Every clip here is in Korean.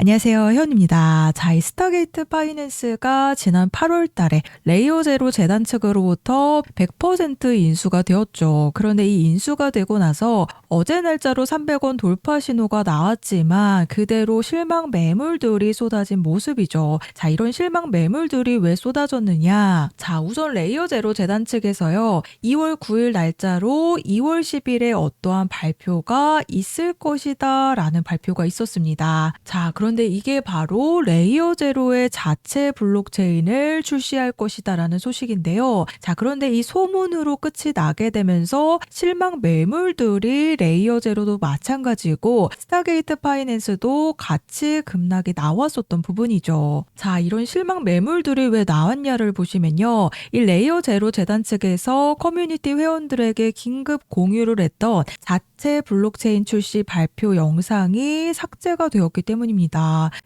안녕하세요. 혜원입니다. 자, 이 스타게이트 파이낸스가 지난 8월 달에 레이어 제로 재단 측으로부터 100% 인수가 되었죠. 그런데 이 인수가 되고 나서 어제 날짜로 300원 돌파 신호가 나왔지만 그대로 실망 매물들이 쏟아진 모습이죠. 자, 이런 실망 매물들이 왜 쏟아졌느냐? 자, 우선 레이어 제로 재단 측에서요. 2월 9일 날짜로 2월 10일에 어떠한 발표가 있을 것이다 라는 발표가 있었습니다. 자, 그런데 이게 바로 레이어 제로의 자체 블록체인을 출시할 것이다 라는 소식인데요. 자, 그런데 이 소문으로 끝이 나게 되면서 실망 매물들이 레이어 제로도 마찬가지고 스타게이트 파이낸스도 같이 급락이 나왔었던 부분이죠. 자, 이런 실망 매물들이 왜 나왔냐를 보시면요. 이 레이어 제로 재단 측에서 커뮤니티 회원들에게 긴급 공유를 했던 자체 블록체인 출시 발표 영상이 삭제가 되었기 때문입니다.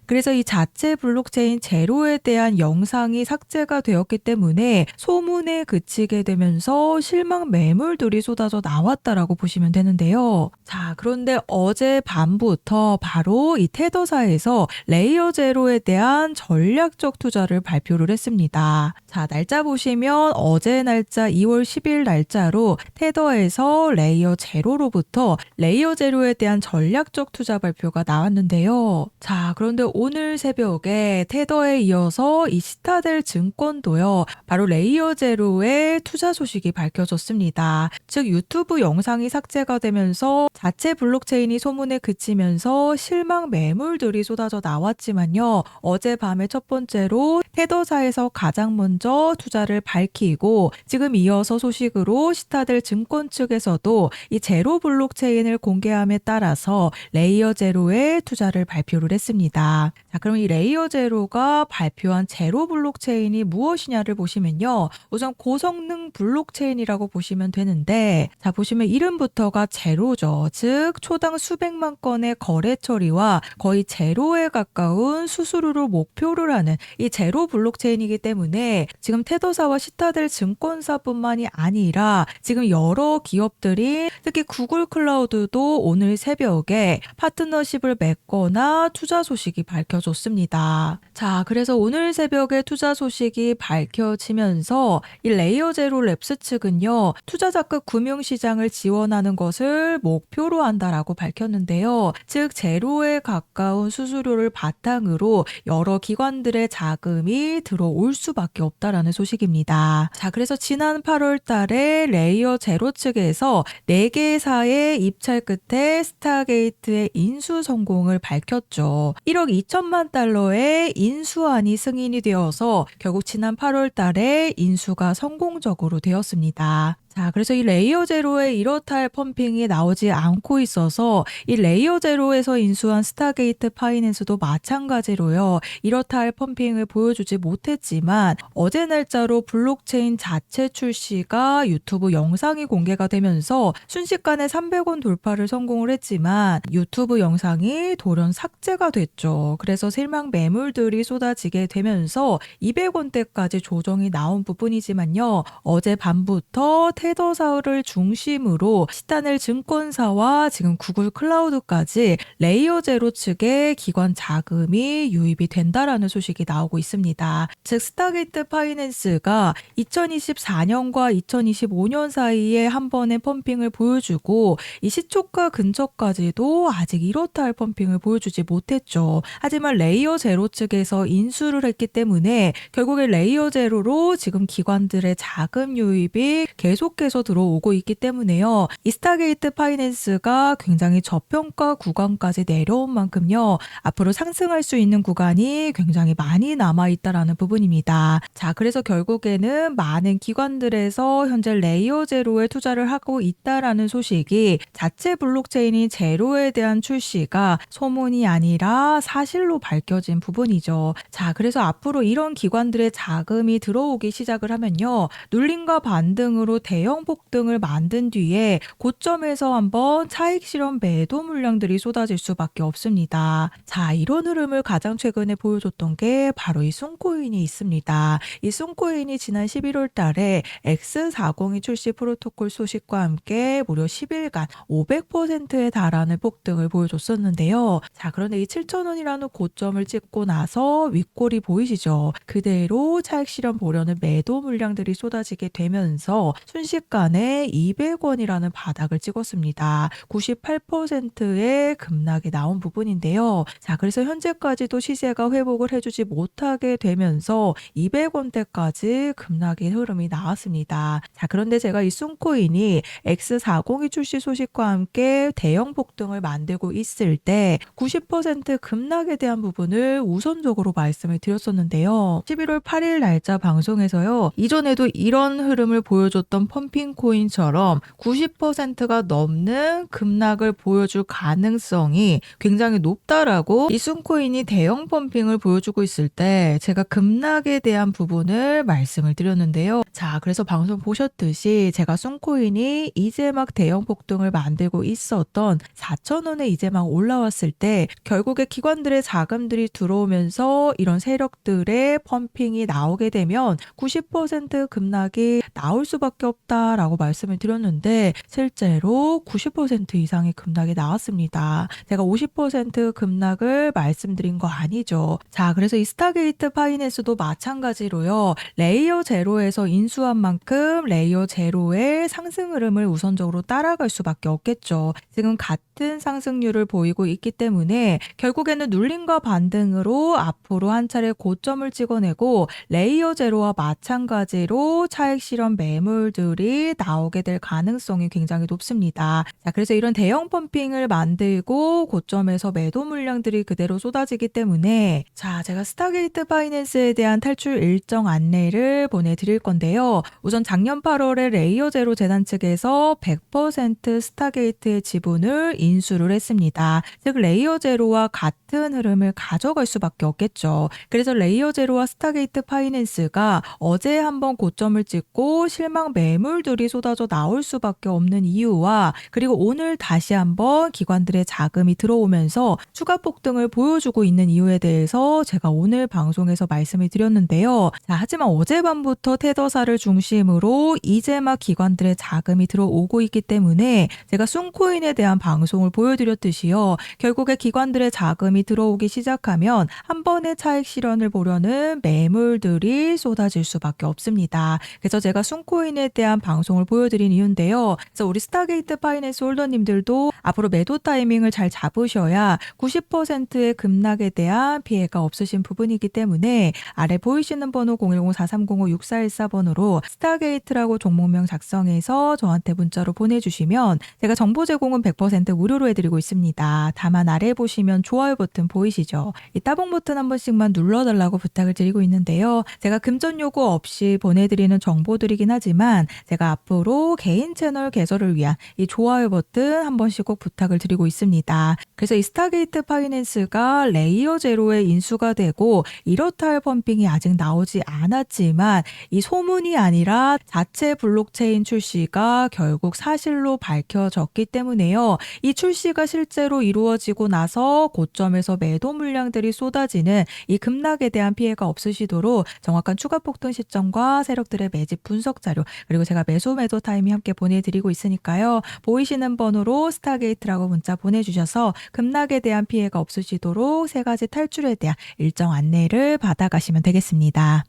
그래서 이 자체 블록체인 제로에 대한 영상이 삭제가 되었기 때문에 소문에 그치게 되면서 실망 매물들이 쏟아져 나왔다라고 보시면 되는데요. 자, 그런데 어제 밤부터 바로 이 테더사에서 레이어 제로에 대한 전략적 투자를 발표를 했습니다. 자, 날짜 보시면 어제 날짜 2월 10일 날짜로 테더에서 레이어 제로로부터 레이어 제로에 대한 전략적 투자 발표가 나왔는데요. 자, 그런데 오늘 새벽에 테더에 이어서 이 시타델 증권도요. 바로 레이어 제로의 투자 소식이 밝혀졌습니다. 즉 유튜브 영상이 삭제가 되면서 자체 블록체인이 소문에 그치면서 실망 매물들이 쏟아져 나왔지만요. 어젯밤에 첫 번째로 테더사에서 가장 먼저 투자를 밝히고 지금 이어서 소식으로 시타델 증권 측에서도 이 제로 블록체인을 공개함에 따라서 레이어 제로의 투자를 발표를 했습니다. 자, 그럼 이 레이어 제로가 발표한 제로 블록체인이 무엇이냐를 보시면요. 우선 고성능 블록체인이라고 보시면 되는데 자, 보시면 이름부터가 제로죠. 즉 초당 수백만 건의 거래 처리와 거의 제로에 가까운 수수료를 목표를 하는 이 제로 블록체인이기 때문에 지금 테더사와 시타델 증권사뿐만이 아니라 지금 여러 기업들이 특히 구글 클라우드도 오늘 새벽에 파트너십을 맺거나 투자 소식이 밝혀졌습니다. 자, 그래서 오늘 새벽에 투자 소식이 밝혀지면서 이 레이어 제로 랩스 측은요. 투자 적극 금융시장을 지원하는 것을 목표로 한다라고 밝혔는데요. 즉 제로에 가까운 수수료를 바탕으로 여러 기관들의 자금이 들어올 수밖에 없다라는 소식입니다. 자, 그래서 지난 8월 달에 레이어 제로 측에서 4개사의 입찰 끝에 스타게이트의 인수 성공을 밝혔죠. 1억 2천만 달러의 인수안이 승인이 되어서 결국 지난 8월 달에 인수가 성공적으로 되었습니다. 자, 그래서 이 레이어 제로에 이렇다 할 펌핑이 나오지 않고 있어서 이 레이어 제로에서 인수한 스타게이트 파이낸스도 마찬가지로요. 이렇다 할 펌핑을 보여주지 못했지만 어제 날짜로 블록체인 자체 출시가 유튜브 영상이 공개가 되면서 순식간에 300원 돌파를 성공을 했지만 유튜브 영상이 돌연 삭제가 됐죠. 그래서 실망 매물들이 쏟아지게 되면서 200원대까지 조정이 나온 부분이지만요. 어제 밤부터 테더사를 중심으로 시타델 증권사와 지금 구글 클라우드까지 레이어 제로 측의 기관 자금이 유입이 된다라는 소식이 나오고 있습니다. 즉 스타게이트 파이낸스가 2024년과 2025년 사이에 한 번의 펌핑을 보여주고 이 시초가 근처까지도 아직 이렇다 할 펌핑을 보여주지 못했죠. 하지만 레이어 제로 측에서 인수를 했기 때문에 결국에 레이어 제로로 지금 기관들의 자금 유입이 계속해서 들어오고 있기 때문에요. 이 스타게이트 파이낸스가 굉장히 저평가 구간까지 내려온 만큼요. 앞으로 상승할 수 있는 구간이 굉장히 많이 남아있다라는 부분입니다. 자, 그래서 결국에는 많은 기관들에서 현재 레이어 제로에 투자를 하고 있다라는 소식이 자체 블록체인인 제로에 대한 출시가 소문이 아니라 사실로 밝혀진 부분이죠. 자, 그래서 앞으로 이런 기관들의 자금이 들어오기 시작을 하면요. 눌림과 반등으로 대응 대형 폭등을 만든 뒤에 고점에서 한번 차익 실현 매도 물량들이 쏟아질 수밖에 없습니다. 자, 이런 흐름을 가장 최근에 보여줬던 게 바로 이 순코인이 있습니다. 이 순코인이 지난 11월 달에 X402 출시 프로토콜 소식과 함께 무려 10일간 500%에 달하는 폭등을 보여줬었는데요. 자, 그런데 이 7,000원이라는 고점을 찍고 나서 윗골이 보이시죠? 그대로 차익 실현 보려는 매도 물량들이 쏟아지게 되면서 순식간에 200원이라는 바닥을 찍었습니다. 98%의 급락이 나온 부분인데요. 자, 그래서 현재까지도 시세가 회복을 해주지 못하게 되면서 200원대까지 급락의 흐름이 나왔습니다. 자, 그런데 제가 이 순코인이 X402 출시 소식과 함께 대형 폭등을 만들고 있을 때 90% 급락에 대한 부분을 우선적으로 말씀을 드렸었는데요. 11월 8일 날짜 방송에서요. 이전에도 이런 흐름을 보여줬던 펌핑코인처럼 90%가 넘는 급락을 보여줄 가능성이 굉장히 높다라고 이 순코인이 대형 펌핑을 보여주고 있을 때 제가 급락에 대한 부분을 말씀을 드렸는데요. 자, 그래서 방송 보셨듯이 제가 순코인이 이제 막 대형 폭등을 만들고 있었던 4,000원에 이제 막 올라왔을 때 결국에 기관들의 자금들이 들어오면서 이런 세력들의 펌핑이 나오게 되면 90% 급락이 나올 수밖에 없다라고 말씀을 드렸는데 실제로 90% 이상의 급락이 나왔습니다. 제가 50% 급락을 말씀드린 거 아니죠. 자, 그래서 이 스타게이트 파이낸스도 마찬가지로요. 레이어 제로에서 인수한 만큼 레이어 제로의 상승 흐름을 우선적으로 따라갈 수밖에 없겠죠. 지금 같은 상승률을 보이고 있기 때문에 결국에는 눌림과 반등으로 앞으로 한 차례 고점을 찍어내고 레이어 제로와 마찬가지로 차익 실현 매물들이 나오게 될 가능성이 굉장히 높습니다. 자, 그래서 이런 대형 펌핑을 만들고 고점에서 매도 물량들이 그대로 쏟아지기 때문에 자, 제가 스타게이트 파이낸스에 대한 탈출 일정 안내를 보내드릴 건데요. 우선 작년 8월에 레이어 제로 재단 측에서 100% 스타게이트의 지분을 인수를 했습니다. 즉 레이어 제로와 같은 흐름을 가져갈 수밖에 없겠죠. 그래서 레이어 제로와 스타게이트 파이낸스가 어제 한번 고점을 찍고 실망 매물들이 쏟아져 나올 수밖에 없는 이유와 그리고 오늘 다시 한번 기관들의 자금이 들어오면서 추가 폭등을 보여주고 있는 이유에 대해서 제가 오늘 방송에서 말씀을 드렸는데요. 자, 하지만 어젯밤부터 테더사를 중심으로 이제 막 기관들의 자금이 들어오고 있기 때문에 제가 순코인에 대한 방송을 보여드렸듯이요. 결국에 기관들의 자금이 들어오기 시작하면 한 번의 차익 실현을 보려는 매물들이 쏟아질 수밖에 없습니다. 그래서 제가 순코인에 대한 방송을 보여드린 이유인데요. 그래서 우리 스타게이트 파이낸스 홀더님들도 앞으로 매도 타이밍을 잘 잡으셔야 90%의 급락에 대한 피해가 없으신 부분이기 때문에 아래 보이시는 번호 010-4305-6414번으로 스타게이트라고 종목명 작성해서 저한테 문자로 보내주시면 제가 정보 제공은 100% 무료로 해드리고 있습니다. 다만 아래 보시면 좋아요 버튼 보이시죠? 이 따봉 버튼 한 번씩만 눌러달라고 부탁을 드리고 있는데요. 제가 금전 요구 없이 보내드리는 정보들이긴 하지만 제가 앞으로 개인 채널 개설을 위한 이 좋아요 버튼 한 번씩 꼭 부탁을 드리고 있습니다. 그래서 이 스타게이트 파이낸스가 레이어 제로에 인수가 되고 이렇다 할 펌핑이 아직 나오지 않았지만 이 소문이 아니라 자체 블록체인 출시가 결국 사실로 밝혀졌기 때문에요. 이 출시가 실제로 이루어지고 나서 고점에서 매도 물량들이 쏟아지는 이 급락에 대한 피해가 없으시도록 정확한 추가 폭등 시점과 세력들의 매집 분석 자료 그리고 제가 매수 매도 타이밍 함께 보내드리고 있으니까요. 보이시는 번호로 스타게이트라고 문자 보내주셔서 급락에 대한 피해가 없으시도록 세 가지 탈출에 대한 일정 안내를 받아가시면 되겠습니다.